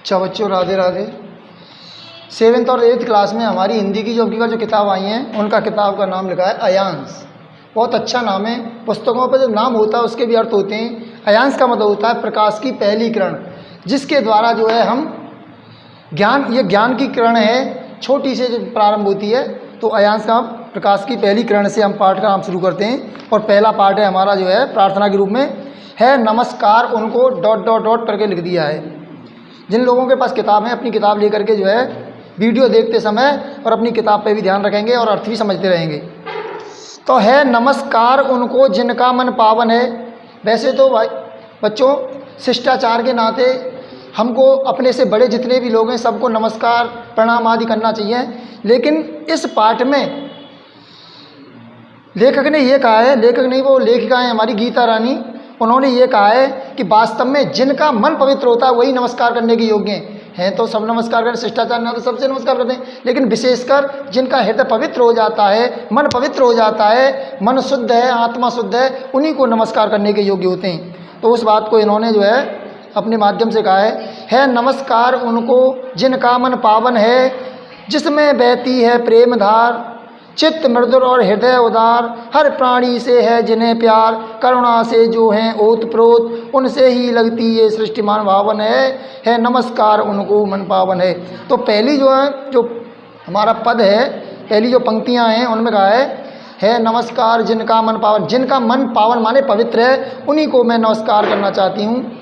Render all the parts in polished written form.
अच्छा बच्चों, राधे राधे। 7th और 8th क्लास में हमारी हिंदी की जो किताब आई हैं, उनका किताब का नाम लिखा है अयांश। बहुत अच्छा नाम है। पुस्तकों पर जो नाम होता है उसके भी अर्थ होते हैं। अयांश का मतलब होता है प्रकाश की पहली किरण, जिसके द्वारा जो है हम ज्ञान की किरण है, छोटी से जो प्रारंभ होती है। तो अयांश का प्रकाश की पहली किरण से हम पाठ का नाम शुरू करते हैं। और पहला पाठ है हमारा जो है प्रार्थना के रूप में है नमस्कार उनको ... करके लिख दिया है। जिन लोगों के पास किताब है, अपनी किताब लेकर के जो है वीडियो देखते समय और अपनी किताब पे भी ध्यान रखेंगे और अर्थ भी समझते रहेंगे। तो है नमस्कार उनको जिनका मन पावन है। वैसे तो भाई बच्चों, शिष्टाचार के नाते हमको अपने से बड़े जितने भी लोग हैं सबको नमस्कार प्रणाम आदि करना चाहिए। लेकिन इस पाठ में लेखक ने ये कहा है, लेखक नहीं वो लेखिका है हमारी गीता रानी, उन्होंने ये कहा है कि वास्तव में जिनका मन पवित्र होता है वही नमस्कार करने के योग्य हैं। तो सब नमस्कार करें, शिष्टाचार ना तो सबसे नमस्कार करते हैं, लेकिन विशेषकर जिनका हृदय पवित्र हो जाता है, मन पवित्र हो जाता है, मन शुद्ध है, आत्मा शुद्ध है, उन्हीं को नमस्कार करने के योग्य होते हैं। तो उस बात को इन्होंने जो है अपने माध्यम से कहा है नमस्कार उनको जिनका मन पावन है, जिसमें बहती है प्रेम धार, चित्त मृदुल और हृदय उदार, हर प्राणी से है जिन्हें प्यार, करुणा से जो हैं ओतप्रोत, उनसे ही लगती ये सृष्टिमान भावन है नमस्कार उनको मन पावन है। तो पहली जो है जो हमारा पद है, पहली जो पंक्तियां हैं उनमें कहा है नमस्कार जिनका मन पावन। जिनका मन पावन माने पवित्र है, उन्हीं को मैं नमस्कार करना चाहती हूँ।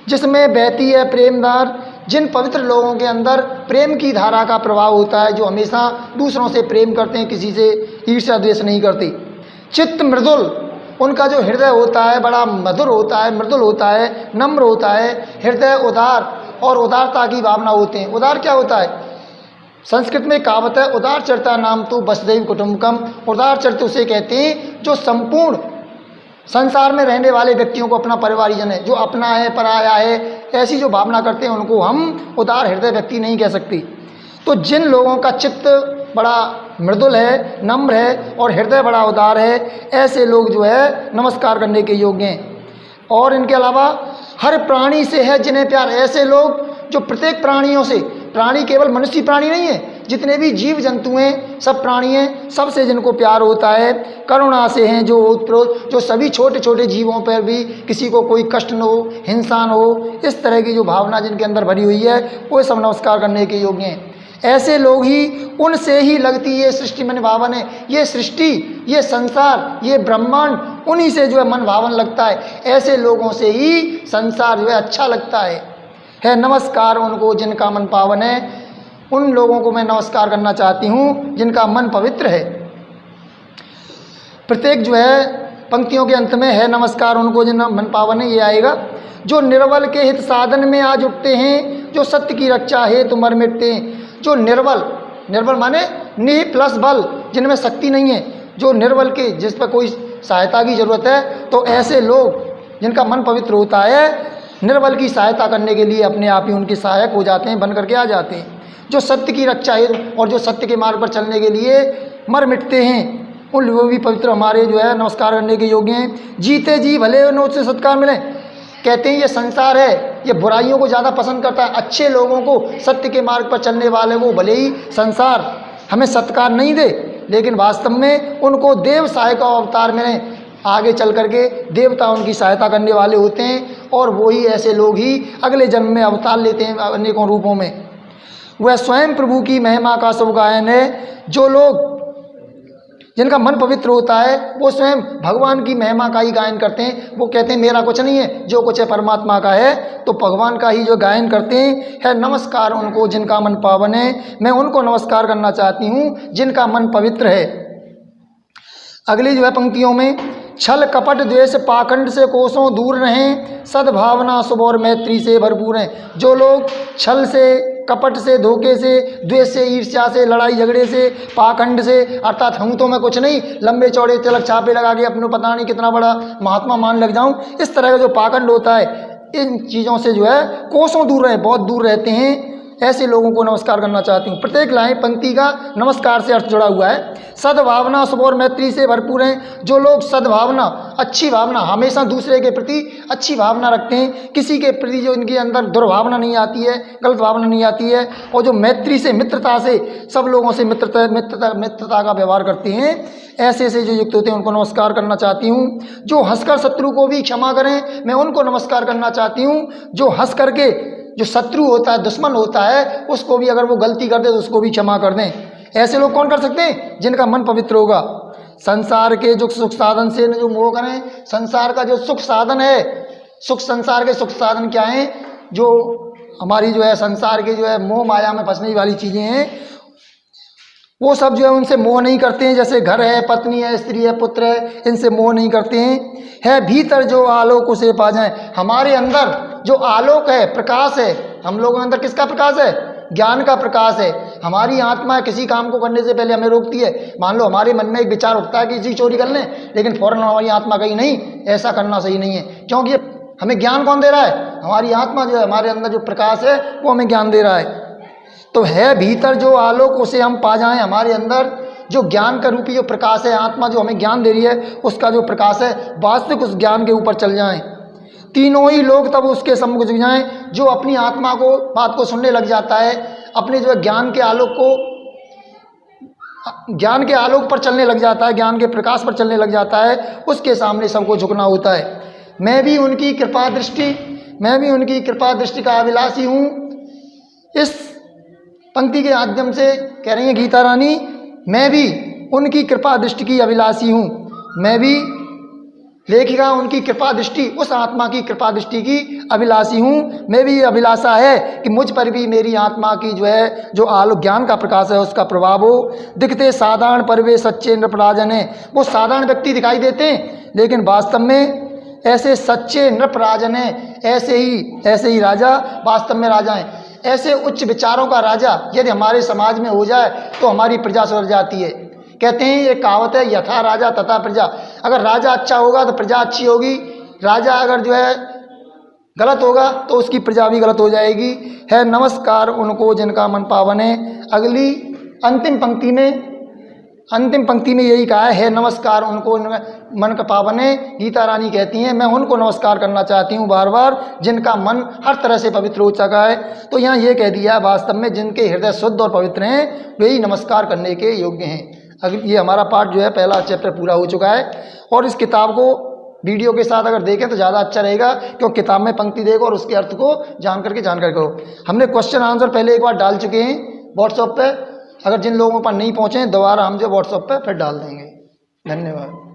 जिसमें बहती है प्रेमधार, जिन पवित्र लोगों के अंदर प्रेम की धारा का प्रभाव होता है, जो हमेशा दूसरों से प्रेम करते हैं, किसी से ईर्ष्या द्वेष नहीं करते। चित्त मृदुल, उनका जो हृदय होता है बड़ा मधुर होता है, मृदुल होता है, नम्र होता है। हृदय उदार, और उदारता की भावना होते हैं। उदार क्या होता है? संस्कृत में कहावत है उदार चरिता नाम तो वसुधैव कुटुंबकम। उदार चरित्र उसे कहते हैं जो संपूर्ण संसार में रहने वाले व्यक्तियों को अपना परिवारजन है, जो अपना है पराया है, ऐसी जो भावना करते हैं उनको हम उदार हृदय व्यक्ति नहीं कह सकते। तो जिन लोगों का चित्त बड़ा मृदुल है, नम्र है और हृदय बड़ा उदार है, ऐसे लोग जो है नमस्कार करने के योग्य हैं। और इनके अलावा हर प्राणी से है जिन्हें प्यार, ऐसे लोग जो प्रत्येक प्राणियों से, प्राणी केवल मनुष्य प्राणी नहीं है, जितने भी जीव जंतु हैं, सब प्राणी हैं, सबसे जिनको प्यार होता है। करुणा से हैं जो ओतप्रोत, जो सभी छोटे छोटे जीवों पर भी किसी को कोई कष्ट न हो, हिंसा न हो, इस तरह की जो भावना जिनके अंदर भरी हुई है, वो सब नमस्कार करने के योग्य हैं। ऐसे लोग ही, उनसे ही लगती ये सृष्टि मन भावन है। ये सृष्टि, ये संसार, ये ब्रह्मांड, उन्हीं से जो है मन भावन लगता है। ऐसे लोगों से ही संसार जो है अच्छा लगता है नमस्कार उनको जिनका मन पावन है। उन लोगों को मैं नमस्कार करना चाहती हूँ जिनका मन पवित्र है। प्रत्येक जो है पंक्तियों के अंत में है नमस्कार उनको जिनका मन पावन है, ये आएगा। जो निर्बल के हित साधन में आज उठते हैं, जो सत्य की रक्षा हेतु मर मिटते हैं। जो निर्बल, निर्बल माने निह प्लस बल, जिनमें शक्ति नहीं है, जो निर्बल के, जिस पर कोई सहायता की जरूरत है, तो ऐसे लोग जिनका मन पवित्र होता है, निर्बल की सहायता करने के लिए अपने आप ही उनके सहायक हो जाते हैं, बन करके आ जाते हैं। जो सत्य की रक्षा है और जो सत्य के मार्ग पर चलने के लिए मर मिटते हैं, उन लोग भी पवित्र हमारे जो है नमस्कार करने के योग्य हैं। जीते जी भले उन्हें उससे सत्कार मिले। कहते हैं ये संसार है, ये बुराइयों को ज़्यादा पसंद करता है। अच्छे लोगों को, सत्य के मार्ग पर चलने वाले को भले ही संसार हमें सत्कार नहीं दे, लेकिन वास्तव में उनको देव सहायक अवतार मिले, आगे चल करके देवता उनकी सहायता करने वाले होते हैं। और वही ऐसे लोग ही अगले जन्म में अवतार लेते हैं अनेकों रूपों में। वह स्वयं प्रभु की महिमा का सब गायन है। जो लोग, जिनका मन पवित्र होता है, वो स्वयं भगवान की महिमा का ही गायन करते हैं। वो कहते हैं मेरा कुछ नहीं है, जो कुछ है परमात्मा का है, तो भगवान का ही जो गायन करते हैं। है नमस्कार उनको जिनका मन पावन है। मैं उनको नमस्कार करना चाहती हूँ जिनका मन पवित्र है। अगली जो है पंक्तियों में छल कपट द्वेष पाखंड से कोसों दूर रहें, सद्भावना शुभ और मैत्री से भरपूर हैं। जो लोग छल से, कपट से, धोखे से, द्वेष से, ईर्ष्या से, लड़ाई झगड़े से, पाखंड से, अर्थात हूँ तो मैं कुछ नहीं, लंबे चौड़े तिलक छापे लगा के अपने पता नहीं कितना बड़ा महात्मा मान लग जाऊँ, इस तरह का जो पाखंड होता है, इन चीज़ों से जो है कोसों दूर रहें, बहुत दूर रहते हैं। ऐसे लोगों को नमस्कार करना चाहती हूँ। प्रत्येक लाइन पंक्ति का नमस्कार से अर्थ जुड़ा हुआ है। सद्भावना, शुभ और मैत्री से भरपूर हैं। जो लोग सद्भावना, अच्छी भावना, हमेशा दूसरे के प्रति अच्छी भावना रखते हैं, किसी के प्रति जो इनके अंदर दुर्भावना नहीं आती है, गलत भावना नहीं आती है, और जो मैत्री से, मित्रता से, सब लोगों से मित्रता का व्यवहार करते हैं, ऐसे से जो युक्त होते हैं उनको नमस्कार करना चाहती हूँ। जो हंसकर शत्रु को भी क्षमा करें, मैं उनको नमस्कार करना चाहती हूँ। जो हंस करके, जो शत्रु होता है, दुश्मन होता है, उसको भी अगर वो गलती कर दे तो उसको भी क्षमा कर दें। ऐसे लोग कौन कर सकते हैं? जिनका मन पवित्र होगा। संसार के जो सुख साधन से जो मोह करें, संसार का जो सुख साधन है, संसार के सुख साधन क्या हैं? जो हमारी जो है संसार के जो है मोह माया में फंसने वाली चीज़ें हैं, वो सब जो है उनसे मोह नहीं करते हैं। जैसे घर है, पत्नी है, स्त्री है, पुत्र है, इनसे मोह नहीं करते हैं। है भीतर जो आलोक उसे पा जाएं। हमारे अंदर जो आलोक है, प्रकाश है, हम लोगों के अंदर किसका प्रकाश है? ज्ञान का प्रकाश है। हमारी आत्मा किसी काम को करने से पहले हमें रोकती है। मान लो हमारे मन में एक विचार उठता है कि इसी चोरी कर लें, लेकिन फौरन हमारी आत्मा कही नहीं, ऐसा करना सही नहीं है। क्योंकि हमें ज्ञान कौन दे रहा है? हमारी आत्मा जो है, हमारे अंदर जो प्रकाश है वो हमें ज्ञान दे रहा है। तो है भीतर जो आलोक उसे हम पा जाएं। हमारे अंदर जो ज्ञान का रूपी जो प्रकाश है, आत्मा जो हमें ज्ञान दे रही है, उसका जो प्रकाश है, वास्तविक उस ज्ञान के ऊपर चल जाएं। तीनों ही लोग तब उसके सम्मुख झुक जाएं। जो अपनी आत्मा को, बात को सुनने लग जाता है, अपने जो है ज्ञान के आलोक को, ज्ञान के आलोक पर चलने लग जाता है, ज्ञान के प्रकाश पर चलने लग जाता है, उसके सामने सबको झुकना होता है। मैं भी उनकी कृपा दृष्टि का अभिलाषी हूँ। इस पंक्ति के माध्यम से कह रही है गीता रानी, मैं भी उनकी कृपा दृष्टि की अभिलाषी हूँ। मैं भी, लेखिका, उनकी कृपा दृष्टि, उस आत्मा की कृपा दृष्टि की अभिलाषी हूँ। मैं भी अभिलाषा है कि मुझ पर भी मेरी आत्मा की जो है, जो आलोक ज्ञान का प्रकाश है, उसका प्रभाव हो। दिखते साधारण पर वे सच्चे नृपराजन है। वो साधारण व्यक्ति दिखाई देते हैं, लेकिन वास्तव में ऐसे सच्चे नृपराजन हैं। ऐसे ही राजा वास्तव में राजा हैं। ऐसे उच्च विचारों का राजा यदि हमारे समाज में हो जाए तो हमारी प्रजा सुधर जाती है। कहते हैं, ये कहावत है, यथा राजा तथा प्रजा। अगर राजा अच्छा होगा तो प्रजा अच्छी होगी, राजा अगर जो है गलत होगा तो उसकी प्रजा भी गलत हो जाएगी। है नमस्कार उनको जिनका मन पावन है। अगली अंतिम पंक्ति में यही कहा है नमस्कार उनको मन का पावन है। गीता रानी कहती हैं, मैं उनको नमस्कार करना चाहती हूँ बार बार जिनका मन हर तरह से पवित्र हो चुका है। तो यहाँ ये कह दिया, वास्तव में जिनके हृदय शुद्ध और पवित्र हैं, वही नमस्कार करने के योग्य हैं। अगर ये हमारा पाठ जो है, पहला चैप्टर पूरा हो चुका है। और इस किताब को वीडियो के साथ अगर देखें तो ज़्यादा अच्छा रहेगा, क्योंकि किताब में पंक्ति देखो और उसके अर्थ को जानकारी करो। हमने क्वेश्चन आंसर पहले एक बार डाल चुके हैं व्हाट्सएप पे। अगर जिन लोगों पर नहीं पहुँचे, दोबारा हम जो व्हाट्सएप पे फिर डाल देंगे। धन्यवाद।